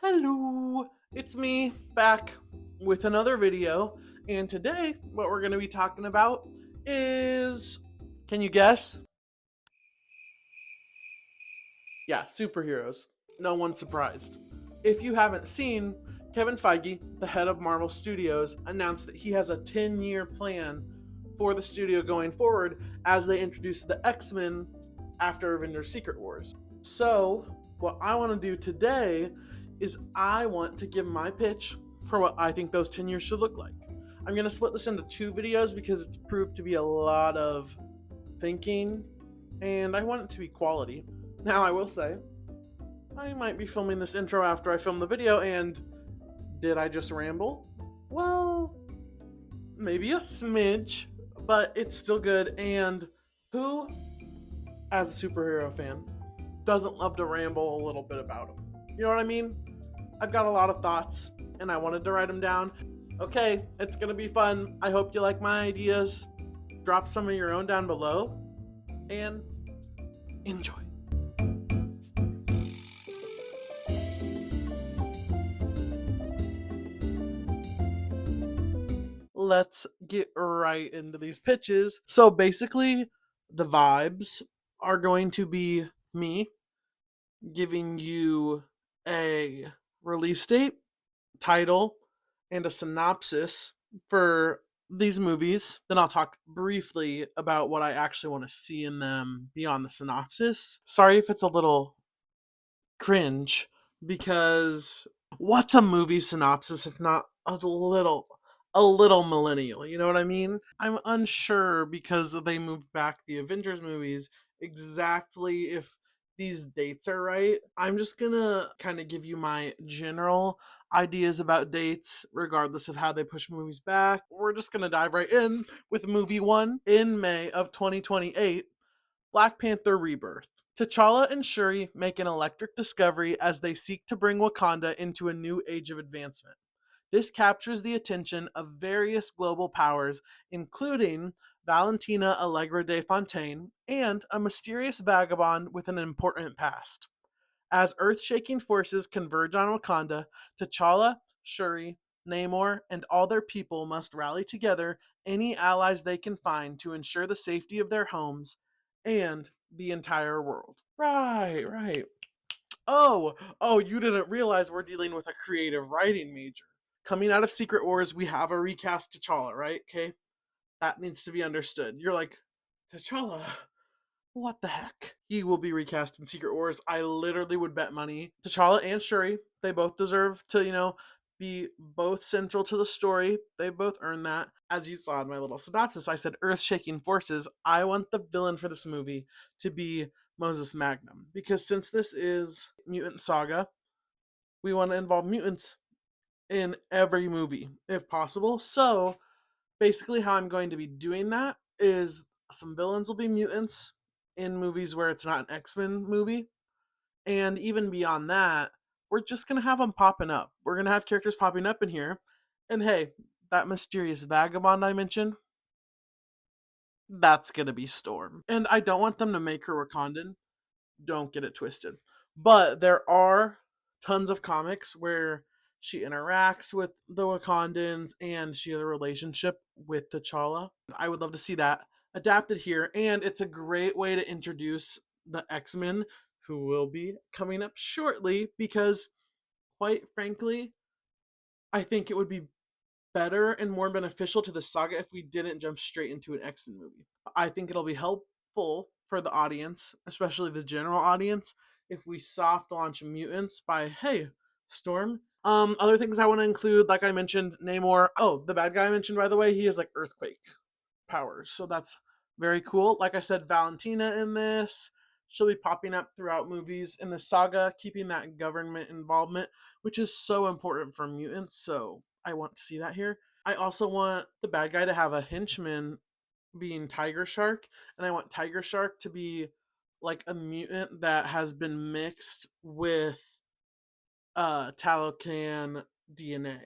Hello, it's me back with another video, and today what we're going to be talking about is, can you guess? Yeah, superheroes. No one's surprised. If you haven't seen, Kevin Feige, the head of Marvel Studios, announced that he has a 10-year plan for the studio going forward as they introduce the X-Men after Avengers Secret Wars. So, what I want to do today is I want to give my pitch for what I think those 10 years should look like. I'm going to split this into two videos because it's proved to be a lot of thinking and I want it to be quality. Now, I will say, I might be filming this intro after I film the video, and did I just ramble? Well, maybe a smidge, but it's still good. And who, as a superhero fan, doesn't love to ramble a little bit about them? You know what I mean? I've got a lot of thoughts, and I wanted to write them down. Okay, it's gonna be fun. I hope you like my ideas. Drop some of your own down below, and enjoy. Let's get right into these pitches. So basically, the vibes are going to be me giving you a release date, title, and a synopsis for these movies. Then I'll talk briefly about what I actually want to see in them beyond the synopsis. Sorry if it's a little cringe, because what's a movie synopsis if not a little millennial, you know what I mean? I'm unsure because they moved back the Avengers movies exactly if these dates are right. I'm just gonna kind of give you my general ideas about dates regardless of how they push movies back. We're just gonna dive right in with movie 1 in May of 2028, Black Panther Rebirth. T'Challa and Shuri make an electric discovery as they seek to bring Wakanda into a new age of advancement. This captures the attention of various global powers, including Valentina Allegra de Fontaine and a mysterious vagabond with an important past. As earth shaking forces converge on Wakanda, T'Challa, Shuri, Namor, and all their people must rally together any allies they can find to ensure the safety of their homes and the entire world. Right, right. Oh, you didn't realize we're dealing with a creative writing major. Coming out of Secret Wars, we have a recast T'Challa, right? Okay, that needs to be understood. You're like, T'Challa, what the heck? He will be recast in Secret Wars. I literally would bet money. T'Challa and Shuri, they both deserve to, be both central to the story. They both earned that. As you saw in my little synopsis, I said earth shaking forces. I want the villain for this movie to be Moses Magnum. Because since this is Mutant Saga, we want to involve mutants in every movie, if possible. So basically, how I'm going to be doing that is some villains will be mutants in movies where it's not an X-Men movie. And even beyond that, we're just going to have them popping up. We're going to have characters popping up in here. And hey, that mysterious vagabond I mentioned, that's going to be Storm. And I don't want them to make her Wakandan. Don't get it twisted. But there are tons of comics where she interacts with the Wakandans and she has a relationship with T'Challa. I would love to see that adapted here. And it's a great way to introduce the X-Men, who will be coming up shortly, because quite frankly, I think it would be better and more beneficial to the saga if we didn't jump straight into an X-Men movie. I think it'll be helpful for the audience, especially the general audience, if we soft launch mutants by, hey, Storm. Other things I want to include, like I mentioned, Namor. Oh, the bad guy I mentioned, by the way, he has like earthquake powers, so that's very cool. Like I said, Valentina in this. She'll be popping up throughout movies in the saga, keeping that government involvement, which is so important for mutants. So I want to see that here. I also want the bad guy to have a henchman being Tiger Shark, and I want Tiger Shark to be like a mutant that has been mixed with Talocan DNA.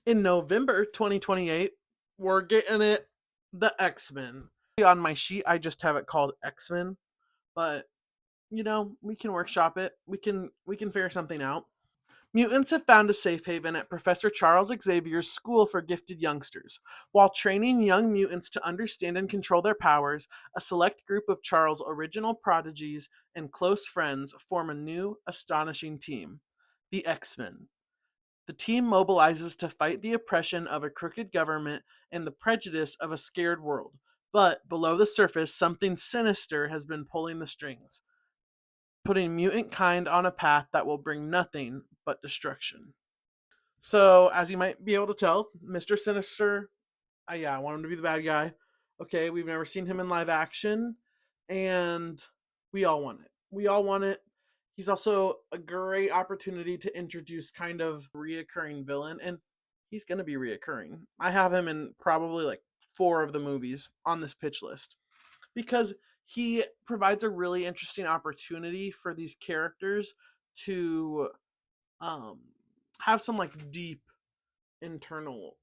In November 2028, we're getting it, the X-Men. On my sheet, I just have it called X-Men, but we can workshop it. We can figure something out. Mutants have found a safe haven at Professor Charles Xavier's School for Gifted Youngsters. While training young mutants to understand and control their powers, a select group of Charles' original prodigies and close friends form a new, astonishing team, the X-Men. The team mobilizes to fight the oppression of a crooked government and the prejudice of a scared world. But below the surface, something sinister has been pulling the strings, putting mutant kind on a path that will bring nothing but destruction. So, as you might be able to tell, Mr. Sinister, yeah, I want him to be the bad guy. Okay, we've never seen him in live action, and we all want it. We all want it. He's also a great opportunity to introduce kind of reoccurring villain, and he's going to be reoccurring. I have him in probably like 4 of the movies on this pitch list because he provides a really interesting opportunity for these characters to um, have some like deep internal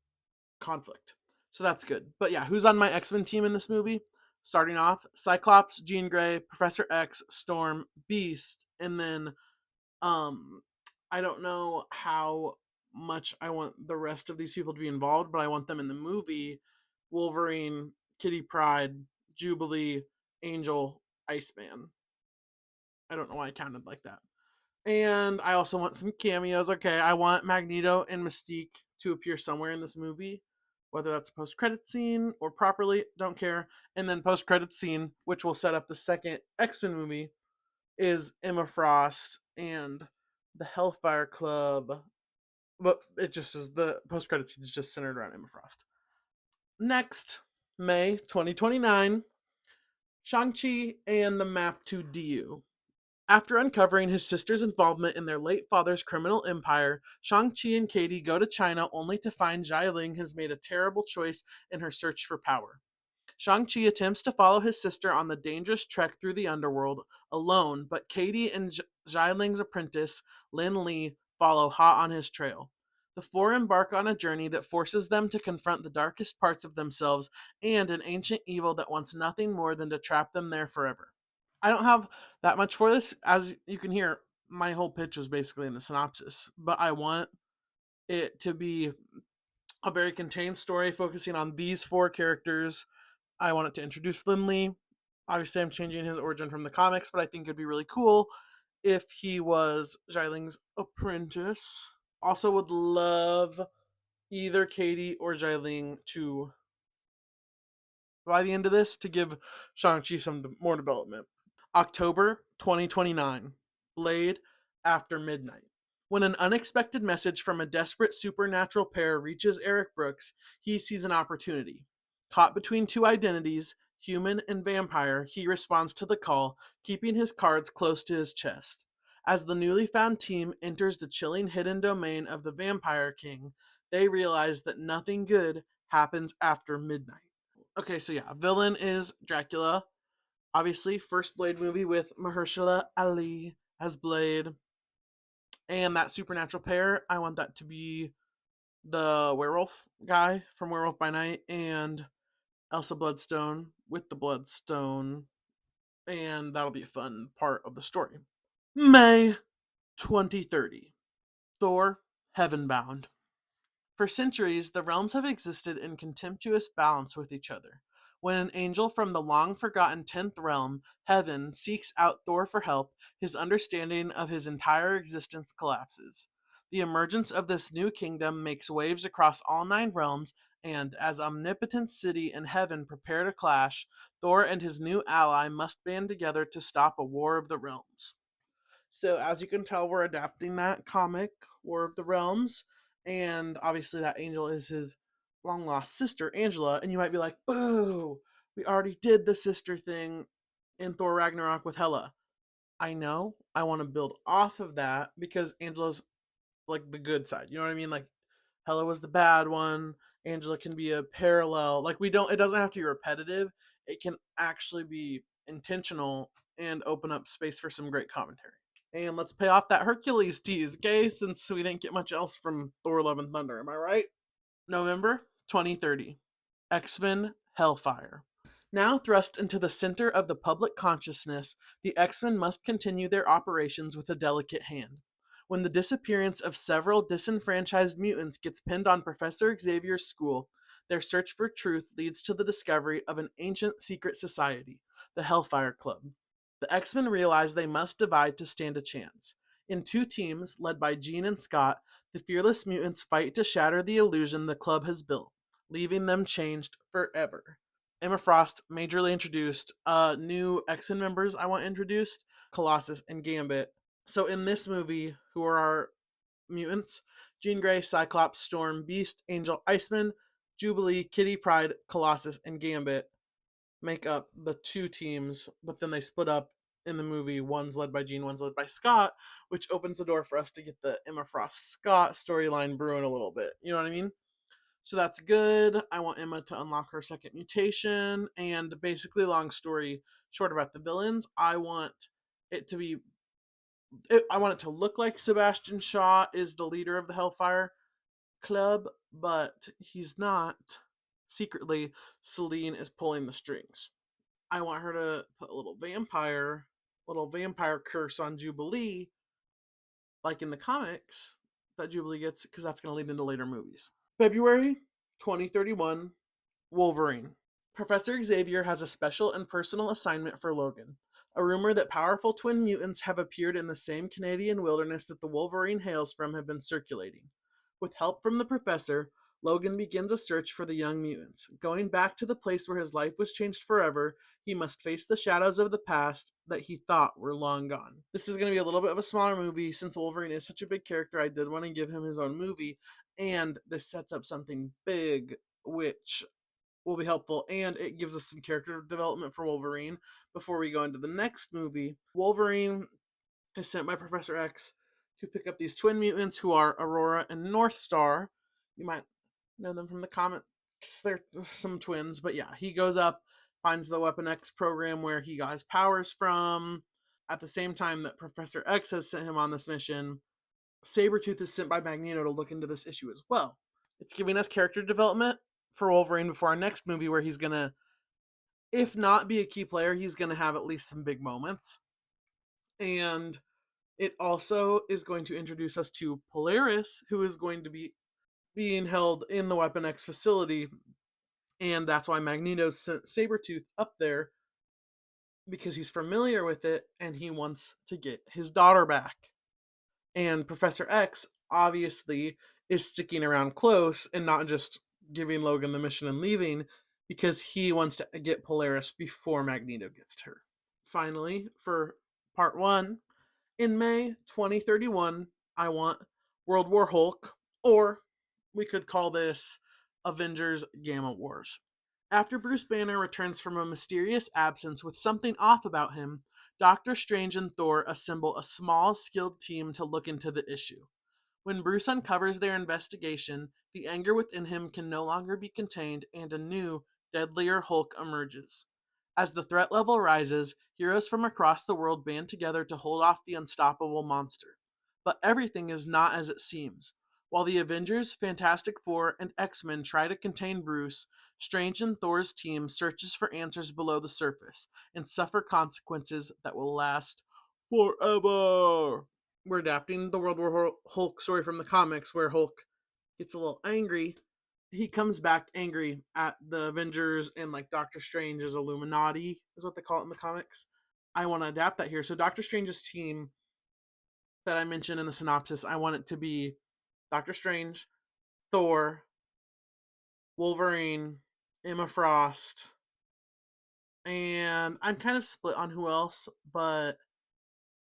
conflict. So that's good. But yeah, who's on my X-Men team in this movie? Starting off, Cyclops, Jean Grey, Professor X, Storm, Beast, and then um I don't know how much I want the rest of these people to be involved, but I want them in the movie. Wolverine, Kitty Pryde, Jubilee, Angel, Iceman. I don't know why I counted like that. And I also want some cameos. Okay, I want Magneto and Mystique to appear somewhere in this movie, whether that's a post-credit scene or properly, don't care. And then post-credit scene, which will set up the second X-Men movie, is Emma Frost and the Hellfire Club. But it just is the post-credit scene is just centered around Emma Frost. Next, May 2029, Shang-Chi and the Map to Diu. After uncovering his sister's involvement in their late father's criminal empire, Shang-Chi and Katie go to China only to find Xialing has made a terrible choice in her search for power. Shang-Chi attempts to follow his sister on the dangerous trek through the underworld alone, but Katie and Xialing's apprentice, Lin Li, follow hot on his trail. The four embark on a journey that forces them to confront the darkest parts of themselves and an ancient evil that wants nothing more than to trap them there forever. I don't have that much for this. As you can hear, my whole pitch was basically in the synopsis, but I want it to be a very contained story focusing on these 4 characters. I want it to introduce Lin Li. Obviously, I'm changing his origin from the comics, but I think it'd be really cool if he was Xialing's apprentice. Also, would love either Katie or Xialing to, by the end of this, to give Shang-Chi some more development. October 2029. Blade After Midnight. When an unexpected message from a desperate supernatural pair reaches Eric Brooks, he sees an opportunity. Caught between 2 identities, human and vampire, he responds to the call, keeping his cards close to his chest. As the newly found team enters the chilling hidden domain of the Vampire King, they realize that nothing good happens after midnight. Okay, so yeah, villain is Dracula. Obviously, first Blade movie with Mahershala Ali as Blade. And that supernatural pair, I want that to be the werewolf guy from Werewolf by Night and Elsa Bloodstone with the Bloodstone. And that'll be a fun part of the story. May 2030. Thor Heavenbound. For centuries, the realms have existed in contemptuous balance with each other. When an angel from the long forgotten 10th realm, Heaven, seeks out Thor for help, his understanding of his entire existence collapses. The emergence of this new kingdom makes waves across all 9 realms, and as Omnipotent City and Heaven prepare to clash, Thor and his new ally must band together to stop a war of the realms. So, as you can tell, we're adapting that comic, War of the Realms, and obviously that angel is his long lost sister, Angela. And you might be like, boo, we already did the sister thing in Thor Ragnarok with Hela. I know, I want to build off of that because Angela's like the good side. You know what I mean? Like, Hela was the bad one. Angela can be a parallel. Like, it doesn't have to be repetitive, it can actually be intentional and open up space for some great commentary. And let's pay off that Hercules tease, okay? Since we didn't get much else from Thor Love and Thunder, am I right? November 2030. X-Men Hellfire. Now thrust into the center of the public consciousness, the X-Men must continue their operations with a delicate hand. when the disappearance of several disenfranchised mutants gets pinned on Professor Xavier's school. Their search for truth leads to the discovery of an ancient secret society, the Hellfire Club. The X-Men realize they must divide to stand a chance. In two teams, led by Jean and Scott, the fearless mutants fight to shatter the illusion the club has built, leaving them changed forever. Emma Frost majorly introduced. New X-Men members I want introduced: Colossus and Gambit. So in this movie, who are our mutants? Jean Grey, Cyclops, Storm, Beast, Angel, Iceman, Jubilee, Kitty Pryde, Colossus, and Gambit make up the two teams, but then they split up in the movie. One's led by Jean, one's led by Scott, which opens the door for us to get the Emma Frost Scott storyline brewing a little bit. You know what I mean? So that's good. I want Emma to unlock her second mutation. And basically, long story short about the villains, I want it to be. I want it to look like Sebastian Shaw is the leader of the Hellfire Club, but he's not. Secretly, Celine is pulling the strings. I want her to put a little vampire curse on Jubilee, like in the comics that Jubilee gets, because that's going to lead into later movies. February 2031, Wolverine. Professor Xavier has a special and personal assignment for Logan. A rumor that powerful twin mutants have appeared in the same Canadian wilderness that the Wolverine hails from have been circulating. With help from the professor, Logan begins a search for the young mutants. Going back to the place where his life was changed forever, he must face the shadows of the past that he thought were long gone. This is going to be a little bit of a smaller movie. Since Wolverine is such a big character, I did want to give him his own movie, and this sets up something big, which will be helpful, and it gives us some character development for Wolverine before we go into the next movie. Wolverine is sent by Professor X to pick up these twin mutants who are Aurora and Northstar. You might know them from the comics. They're some twins, but yeah, he goes up, finds the Weapon X program where he got his powers from. At the same time that Professor X has sent him on this mission, Sabretooth is sent by Magneto to look into this issue as well. It's giving us character development for Wolverine before our next movie, where he's gonna, if not be a key player, he's gonna have at least some big moments. And it also is going to introduce us to Polaris, who is going to be being held in the Weapon X facility, and that's why Magneto sent Sabretooth up there, because he's familiar with it and he wants to get his daughter back. And Professor X obviously is sticking around close and not just giving Logan the mission and leaving, because he wants to get Polaris before Magneto gets to her. Finally, for part one, in May 2031, I want World War Hulk, or we could call this Avengers Gamma Wars. After Bruce Banner returns from a mysterious absence with something off about him, Doctor Strange and Thor assemble a small, skilled team to look into the issue. When Bruce uncovers their investigation, the anger within him can no longer be contained, and a new, deadlier Hulk emerges. As the threat level rises, heroes from across the world band together to hold off the unstoppable monster. But everything is not as it seems. While the Avengers, Fantastic Four, and X-Men try to contain Bruce, Strange and Thor's team searches for answers below the surface and suffer consequences that will last forever. We're adapting the World War Hulk story from the comics, where Hulk gets a little angry. He comes back angry at the Avengers and like Doctor Strange's Illuminati is what they call it in the comics. I want to adapt that here. So Doctor Strange's team that I mentioned in the synopsis, I want it to be Doctor Strange, Thor, Wolverine, Emma Frost, and I'm kind of split on who else, but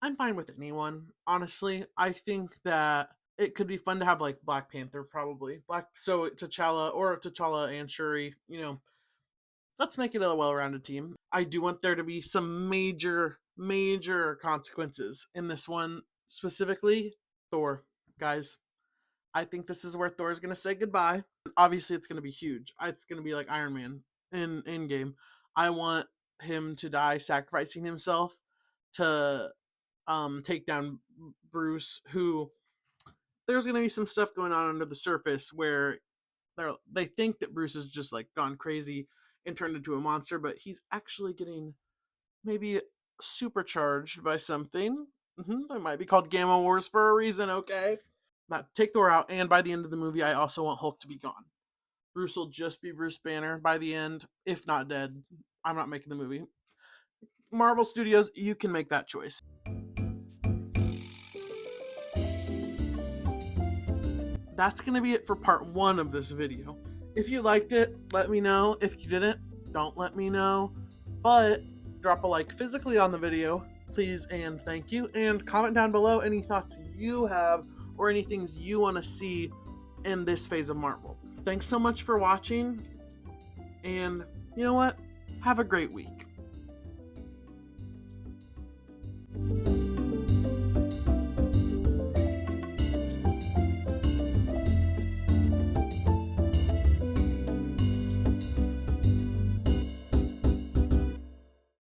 I'm fine with anyone. Honestly, I think that it could be fun to have like Black Panther, probably so T'Challa and Shuri. Let's make it a well-rounded team. I do want there to be some major consequences in this one, specifically Thor, guys. I think this is where Thor is going to say goodbye. Obviously, it's going to be huge. It's going to be like Iron Man in Endgame. I want him to die sacrificing himself to take down Bruce, who there's going to be some stuff going on under the surface where they think that Bruce has just like gone crazy and turned into a monster, but he's actually getting maybe supercharged by something. It might be called Gamma Wars for a reason, okay? Not take Thor out, and by the end of the movie, I also want Hulk to be gone. Bruce will just be Bruce Banner by the end, if not dead. I'm not making the movie. Marvel Studios, you can make that choice. That's going to be it for part 1 of this video. If you liked it, let me know. If you didn't, don't let me know. But drop a like physically on the video, please and thank you. And comment down below any thoughts you have or any things you want to see in this phase of Marvel. Thanks so much for watching. And you know what? Have a great week.